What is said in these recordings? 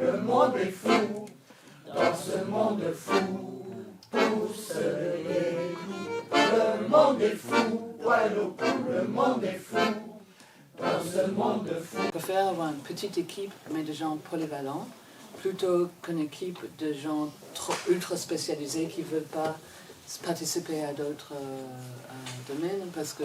le monde est fou. Dans ce monde fou, pousse les clous. Le monde est fou, poil au cou, le monde est fou. Dans ce monde fou. Je préfère avoir une petite équipe, mais de gens polyvalents, plutôt qu'une équipe de gens ultra spécialisés qui ne veulent pas participer à d'autres domaines, parce que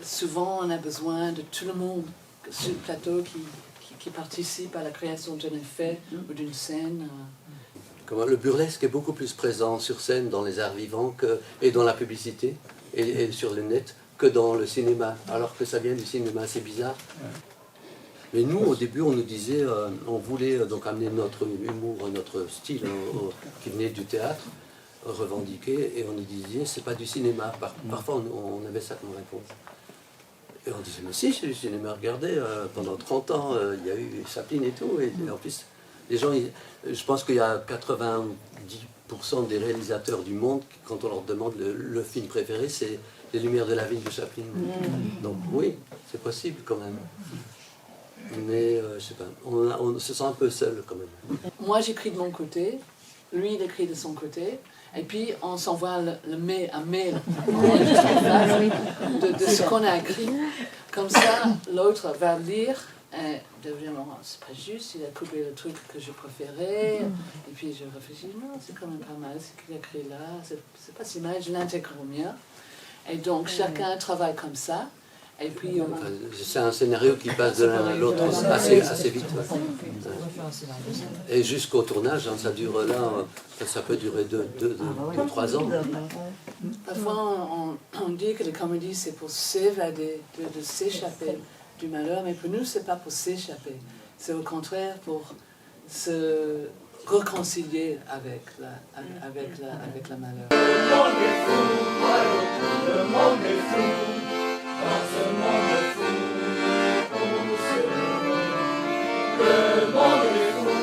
souvent on a besoin de tout le monde sur le plateau qui participe à la création d'un effet ou d'une scène. Le burlesque est beaucoup plus présent sur scène dans les arts vivants et dans la publicité et sur le net que dans le cinéma, alors que ça vient du cinéma, c'est bizarre. Mais nous, au début, on nous disait, on voulait donc amener notre humour, notre style qui venait du théâtre, revendiquer, et on nous disait, c'est pas du cinéma. Parfois, on avait ça comme réponse. Et on disait, mais si, c'est du cinéma, regardez, pendant 30 ans, il y a eu Chaplin et tout, et en plus, les gens, je pense qu'il y a 90% des réalisateurs du monde, quand on leur demande le film préféré, c'est Les Lumières de la Vie de Chaplin. Donc oui, c'est possible quand même. Mais je sais pas, on se sent un peu seul quand même. Moi j'écris de mon côté, lui il écrit de son côté, et puis on s'envoie un mail de ce qu'on a écrit. Comme ça, l'autre va lire et devient, c'est pas juste, il a coupé le truc que je préférais. Et puis je réfléchis, non, c'est quand même pas mal ce qu'il a écrit là, c'est pas si mal, je l'intègre au mien. Et donc chacun travaille comme ça. Et puis, c'est un scénario qui passe de l'un à l'autre assez vite. Ouais. Et jusqu'au tournage, ça dure là, ça peut durer 2-3 ans. Parfois, on dit que les comédies, c'est pour s'évader, de s'échapper du malheur, mais pour nous, c'est pas pour s'échapper. C'est au contraire pour se réconcilier avec la malheur. Le monde est fou, le monde est fou. Dans ce monde fou, pousse les clous. Le monde est fou,